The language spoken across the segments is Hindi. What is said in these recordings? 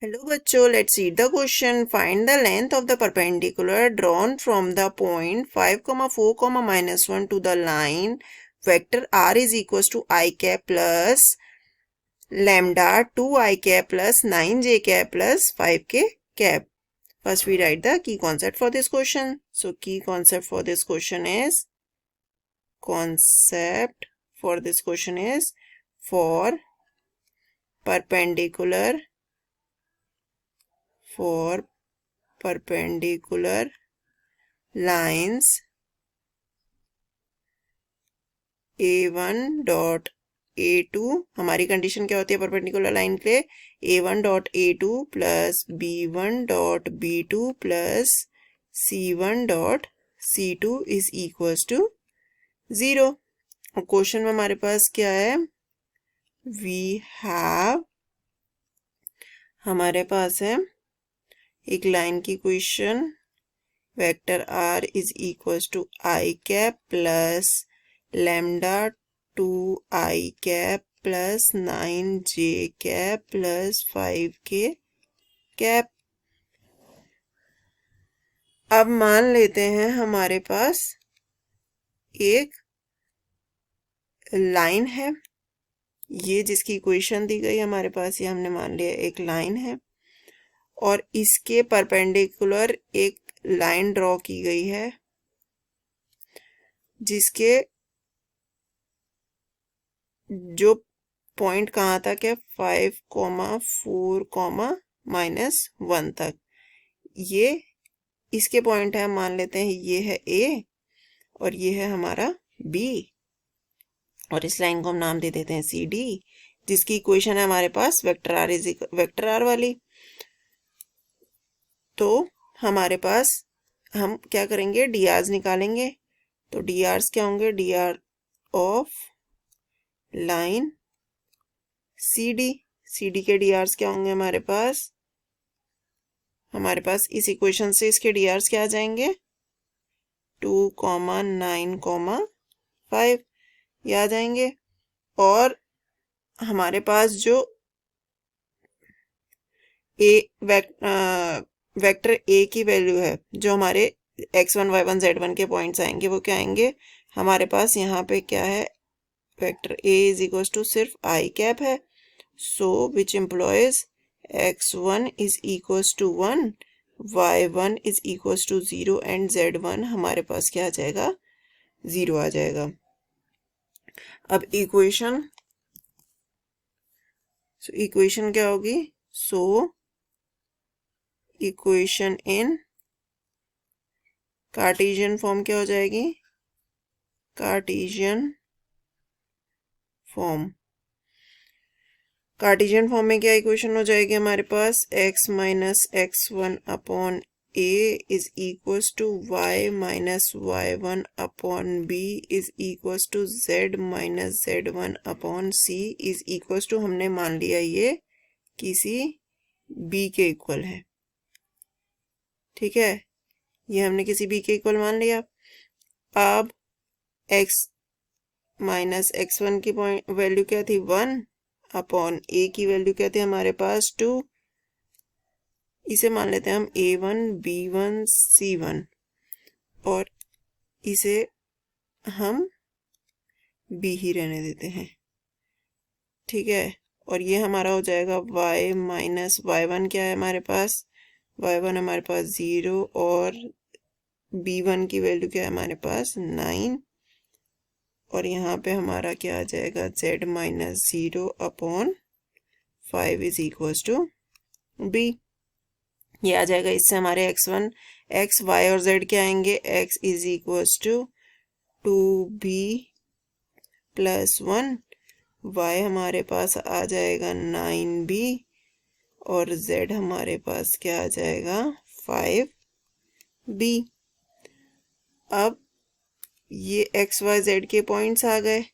Hello बच्चों, let's read the question. Find the length of the perpendicular drawn from the point 5, 4, -1 to the line vector r is equals to I cap plus lambda 2 I cap plus 9 j cap plus 5 k cap. First we write the key concept for this question. So key concept for this question is for perpendicular lines a1 dot a2, हमारी कंडीशन क्या होती है परपेंडिकुलर लाइन के लिए, a1 dot a2 plus b1 dot b2 plus c1 dot c2 is equals to 0। और क्वेश्चन में हमारे पास क्या है, हमारे पास है एक लाइन की question, vector r is equals to i cap plus lambda 2 i cap plus 9 j cap plus 5 k cap. अब मान लेते हैं हमारे पास एक लाइन है, ये जिसकी इक्वेशन दी गई हमारे पास, ये हमने मान लिया एक लाइन है और इसके परपेंडिकुलर एक लाइन ड्रॉ की गई है जिसके जो पॉइंट कहाँ तक है 5, 4, -1 तक, ये इसके पॉइंट है। हम मान लेते हैं ये है A और ये है हमारा B और इस लाइन को हम नाम दे देते हैं CD, जिसकी इक्वेशन है हमारे पास वेक्टर R वाली। तो हमारे पास हम क्या करेंगे, DRs निकालेंगे। तो DRs क्या होंगे, DR ऑफ लाइन CD के DRs क्या होंगे हमारे पास इस इक्वेशन से इसके DRs क्या आ जाएंगे, 2, 9, 5 ये आ जाएंगे। और हमारे पास जो वेक्टर A की वैल्यू है, जो हमारे x1, y1, z1 के पॉइंट्स आएंगे, वो क्या आएंगे हमारे पास, यहाँ पे क्या है, vector A is equal to सिर्फ आई कैप है। So which implies x1 is equals to 1, y1 is equals to 0 and z1 हमारे पास क्या आ जाएगा, 0 आ जाएगा। अब इक्वेशन क्या होगी, इक्वेशन इन कार्टेशियन फॉर्म क्या हो जाएगी, कार्टेशियन फॉर्म में क्या इक्वेशन हो जाएगी हमारे पास, x minus x1 upon a is equals to y minus y1 upon b is equals to z minus z1 upon c is equals to, हमने मान लिया ये किसी b के इक्वल है, ठीक है, ये हमने किसी b के इक्वल मान लिया। अब x माइनस x1 की वैल्यू क्या थी, 1 अपॉन a की वैल्यू क्या थी हमारे पास, 2, इसे मान लेते हैं हम a1, b1, c1 और इसे हम b ही रहने देते हैं, ठीक है। और ये हमारा हो जाएगा y माइनस y1 क्या है हमारे पास, y1 हमारे पास 0 और b1 की वैल्यू क्या है हमारे पास 9 और यहाँ पे हमारा क्या आ जाएगा, z minus 0 upon 5 is equals to b, ये आ जाएगा। इससे हमारे x1, x, y और z क्या आएंगे, x is equals to 2b plus 1, y हमारे पास आ जाएगा 9b और z हमारे पास क्या आ जाएगा 5b। अब ये x, y, z के पॉइंट्स आ गए,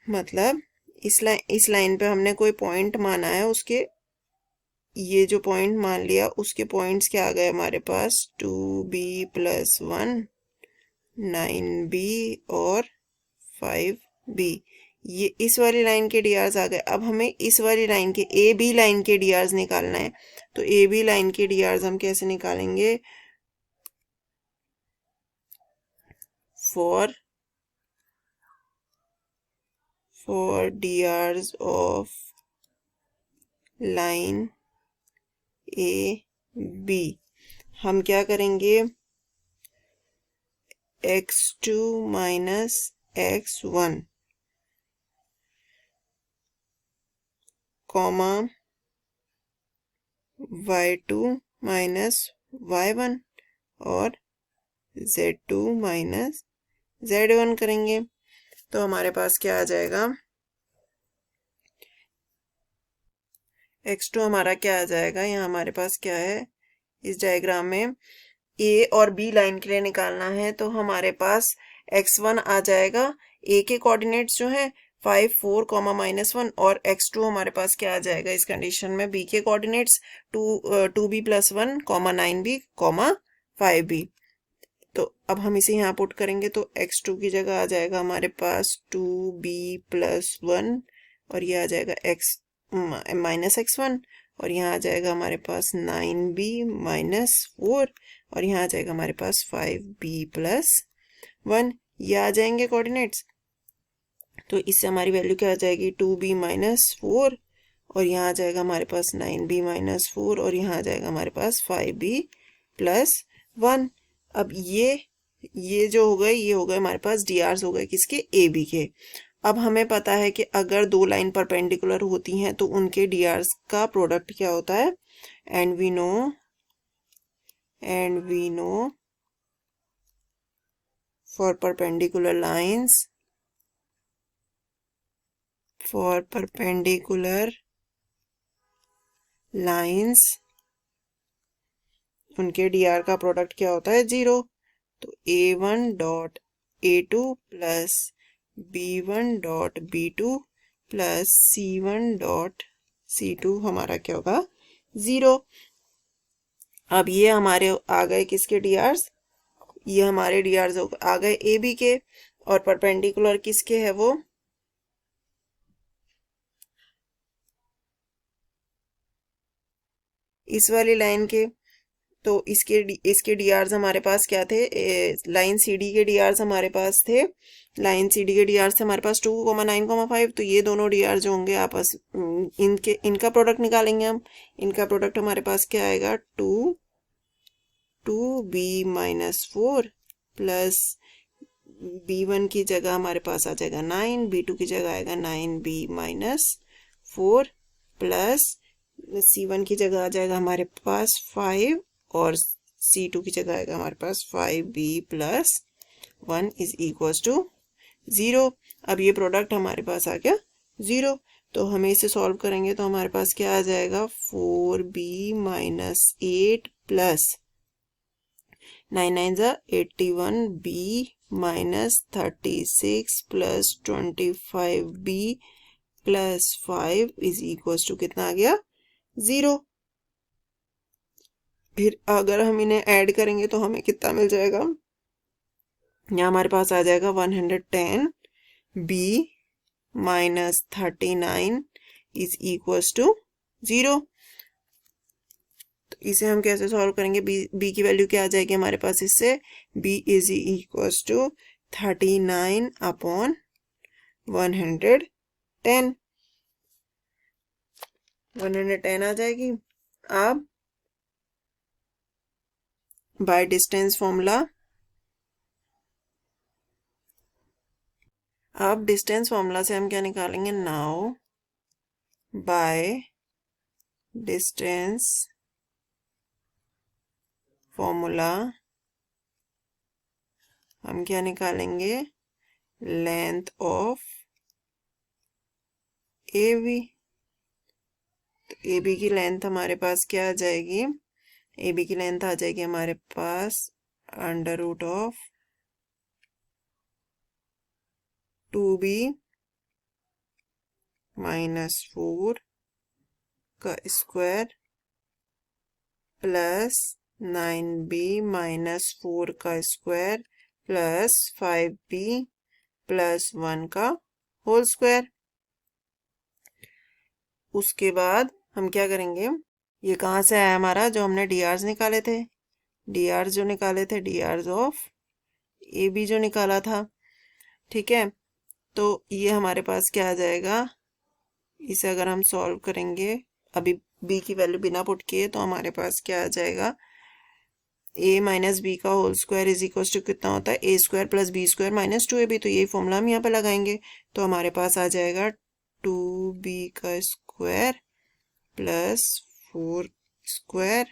मतलब इस लाइन पे हमने कोई पॉइंट माना है, उसके ये जो पॉइंट मान लिया उसके पॉइंट्स क्या आ गए हमारे पास, 2b प्लस 1, 9b और 5b, ये इस वाली लाइन के डीआर्स आ गए। अब हमें इस वाली लाइन के ए बी लाइन के डीआर्स निकालना है। तो ए बी लाइन के डीआर्स हम कैसे निकालेंगे? For DRs of line A B हम क्या करेंगे? x2 minus x1 comma y2 minus y1 और z2 माइनस z1 करेंगे। तो हमारे पास क्या आ जाएगा? x2 हमारा क्या आ जाएगा? यहाँ हमारे पास क्या है इस डायग्राम में? ए और बी लाइन के लिए निकालना है तो हमारे पास x1 आ जाएगा। ए के कोऑर्डिनेट्स जो है 5 4 कॉमा -1 और x2 हमारे पास क्या आ जाएगा इस कंडीशन में? बी के coordinates 2b + 1 comma 9b comma 5b। तो अब हम इसे यहाँ पुट करेंगे तो x2 की जगह आ जाएगा हमारे पास 2b + 1 और ये आ जाएगा -x1 और यहाँ आ जाएगा हमारे पास 9b - 4 और यहाँ आ जाएगा हमारे पास 5b + 1। ये आ जाएंगे कोऑर्डिनेट्स। तो इससे हमारी वैल्यू क्या आ जाएगी? 2b - 4 और यहाँ आ जाएगा हमारे पास 9b - 4 और यहाँ आ जाएगा हमारे पास 5b + 1। अब ये जो हो गए ये हो गए हमारे पास डीआरस हो गए किसके? ए बी के। अब हमें पता है कि अगर दो लाइन परपेंडिकुलर होती हैं तो उनके डीआरस का प्रोडक्ट क्या होता है? And we know for perpendicular lines उनके dr का प्रोडक्ट क्या होता है? 0। तो a1 dot a2 plus b1 dot b2 plus c1 dot c2 हमारा क्या होगा? 0। अब ये हमारे आ गए किसके डीआरस? ये हमारे डीआरस आ गए ए बी के और परपेंडिकुलर किसके है वो? इस वाली लाइन के। तो इसके डीआरस हमारे पास क्या थे? लाइन सी डी के डीआरस हमारे पास थे। लाइन सी डी के डीआरस हमारे पास 2 9 5। तो ये दोनों डीआर जो होंगे आपस इनका प्रोडक्ट निकालेंगे हम। इनका प्रोडक्ट हमारे पास क्या आएगा? 2b - 4 प्लस b1 की जगह हमारे पास आ जाएगा 9, b2 की जगह आएगा 9b - 4 प्लस c1 की जगह आ जाएगा हमारे पास 5 और c2 की जगह आएगा हमारे पास 5b + 1 इज इक्वल्स टू 0। अब ये प्रोडक्ट हमारे पास आ गया 0। तो हमें इसे सॉल्व करेंगे तो हमारे पास क्या आ जाएगा? 4b - 8 plus 9 9 81b - 36 plus 25b plus 5 is equals to कितना आ गया? 0। फिर अगर हम इन्हें ऐड करेंगे तो हमें कितना मिल जाएगा? यहाँ हमारे पास आ जाएगा 110b - 39 इज इक्वल्स टू 0। तो इसे हम कैसे सॉल्व करेंगे? b की वैल्यू क्या आ जाएगी हमारे पास इससे? b is equals to 39 upon 110 आ जाएगी। अब बाय डिस्टेंस फॉर्मूला, अब डिस्टेंस फॉर्मूला से हम क्या निकालेंगे? नाउ बाय डिस्टेंस फॉर्मूला हम क्या निकालेंगे? Length of A B. तो ए बी की लेंथ हमारे पास क्या आ जाएगी? ए बी की लेंथ आ जाएगी हमारे पास √of 2b - 4 का स्क्वायर प्लस 9b - 4 का स्क्वायर प्लस 5b + 1 का होल स्क्वायर। उसके बाद हम क्या करेंगे, ये कहाँ से आया हमारा, जो हमने डी आर्स निकाले थे, डी आर्स जो निकाले थे, D Rs of A B जो निकाला था, ठीक है। तो ये हमारे पास क्या आ जाएगा, इसे अगर हम सॉल्व करेंगे अभी b की वैल्यू बिना पुट किए, तो हमारे पास क्या आ जाएगा, a माइनस बी का whole square is equal to कितना होता है, a square plus b square minus 2ab। तो यही फॉर्मूला हम यहाँ पे लगाएंगे, तो हमारे पास आ जाएगा 2b का square plus 4 square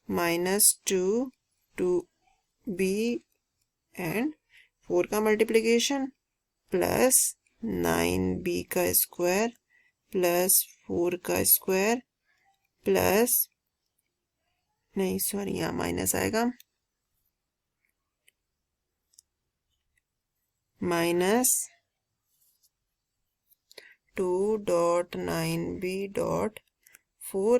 minus 2b and 4 का मल्टीप्लिकेशन प्लस 9b का स्क्वायर प्लस 4 का स्क्वायर प्लस, नहीं सॉरी यहाँ माइनस आएगा, माइनस 2.9b.4,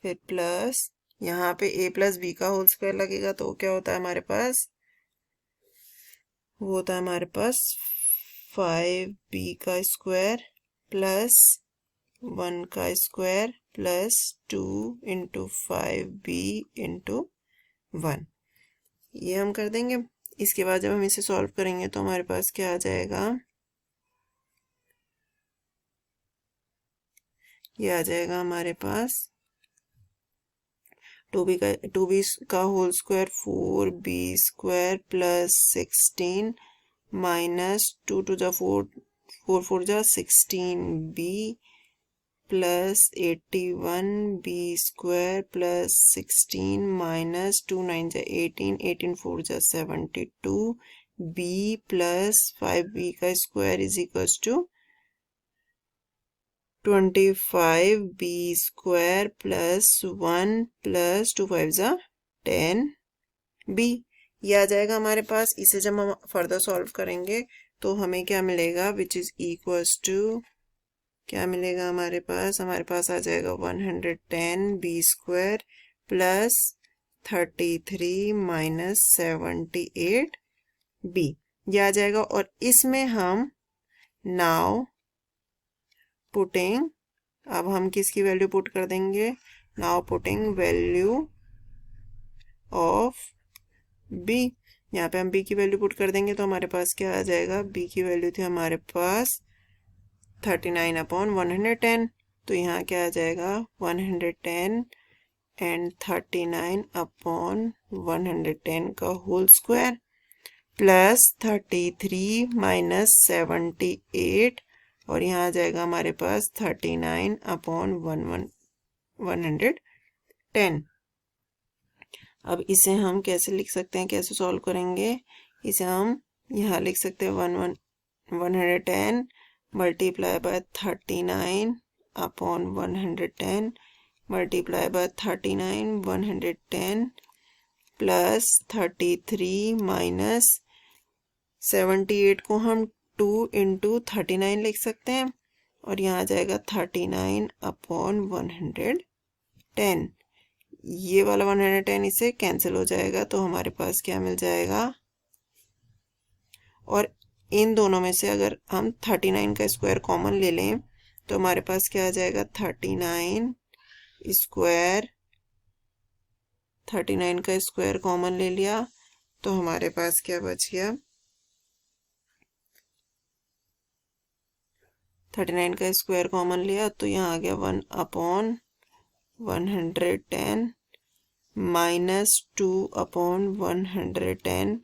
फिर प्लस यहाँ पे a प्लस बी का होल स्क्वायर लगेगा, तो क्या होता है हमारे पास, वो होता है हमारे पास 5b का स्क्वायर प्लस 1 का square plus 2 into 5b into 1। ये हम कर देंगे। इसके बाद जब हम इसे सॉल्व करेंगे तो हमारे पास क्या आ जाएगा, ये आ जाएगा हमारे पास 2b का whole square 4b square plus 16 minus 2 टू जा 4, 4 4 जा 16b plus 81b square plus 16 minus 2 9 जा 18, 18 4 जा 72b प्लस 5b का square is equal to 25b square plus 1 plus 2 5 जा 10b। ये आ जाएगा हमारे पास। इसे जब हम फर्दर सॉल्व करेंगे तो हमें क्या मिलेगा, विच इज इक्वल्स टू, क्या मिलेगा हमारे पास आ जाएगा 110b square plus 33 minus 78b, ये आ जाएगा। और इसमें हम नाउ पुटिंग, अब हम किसकी वैल्यू पुट कर देंगे, now putting value of b, यहाँ पे हम b की वैल्यू पुट कर देंगे तो हमारे पास क्या आ जाएगा, b की वैल्यू थी हमारे पास 39/110, तो यहाँ क्या आ जाएगा 110 एंड 39/110 का होल स्क्वायर प्लस 33 माइनस 78, और यहाँ आ जाएगा हमारे पास 39/110। अब इसे हम कैसे लिख सकते हैं, कैसे सॉल्व करेंगे, इसे हम यहाँ लिख सकते हैं 110 multiply by 39/110 multiply by 39/110 plus 33 minus 78 को हम 2 इंटू 39 लिख सकते हैं, और यहाँ आ जाएगा 39/110। ये वाला 110 इससे कैंसिल हो जाएगा, तो हमारे पास क्या मिल जाएगा, और इन दोनों में से अगर हम 39 का स्क्वायर कॉमन ले लें तो हमारे पास क्या आ जाएगा, 39 स्क्वायर, 39 का स्क्वायर कॉमन ले लिया तो हमारे पास क्या बच गया, 39 का स्क्वायर कॉमन लिया तो यहाँ आ गया 1/110 माइनस 2/110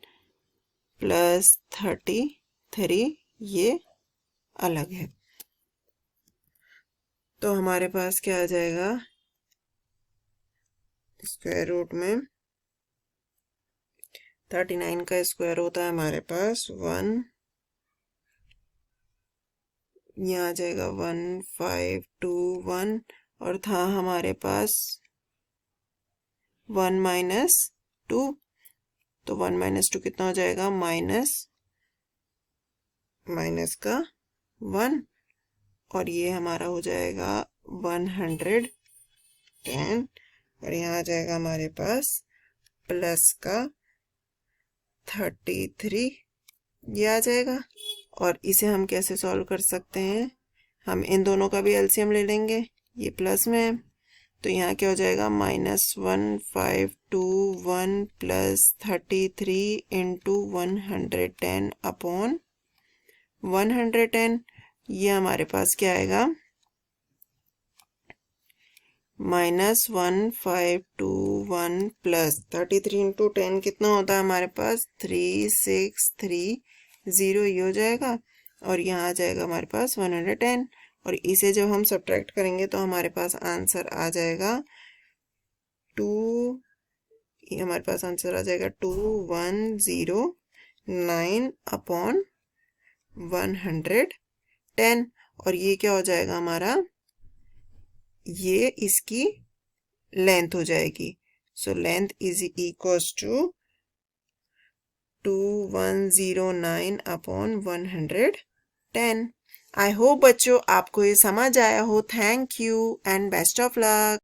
प्लस 33, ये अलग है। तो हमारे पास क्या आ जाएगा, स्क्वायर रूट में 39 का स्क्वायर होता है हमारे पास 1, यहाँ आ जाएगा 1521, और था हमारे पास 1 माइनस 2, तो 1 माइनस 2 कितना हो जाएगा, माइनस का 1, और ये हमारा हो जाएगा 110, और यहाँ आ जाएगा हमारे पास प्लस का 33, ये आ जाएगा। और इसे हम कैसे सॉल्व कर सकते हैं, हम इन दोनों का भी एलसीएम ले लेंगे, ये प्लस में है तो यहाँ क्या हो जाएगा -1521 प्लस 33 इंटू 110 अपॉन 110, ये हमारे पास क्या आएगा -1521 प्लस 33 इंटू 10 कितना होता है हमारे पास 3630, ये हो जाएगा और यहाँ आ जाएगा हमारे पास 110 और इसे जब हम सब्ट्रैक्ट करेंगे तो हमारे पास आंसर आ जाएगा 2109 अपॉन 110 और ये क्या हो जाएगा हमारा, ये इसकी लेंथ हो जाएगी। So length is equals to 2109 upon 110। I hope बच्चों आपको ये समझ आया हो। Thank you and best of luck.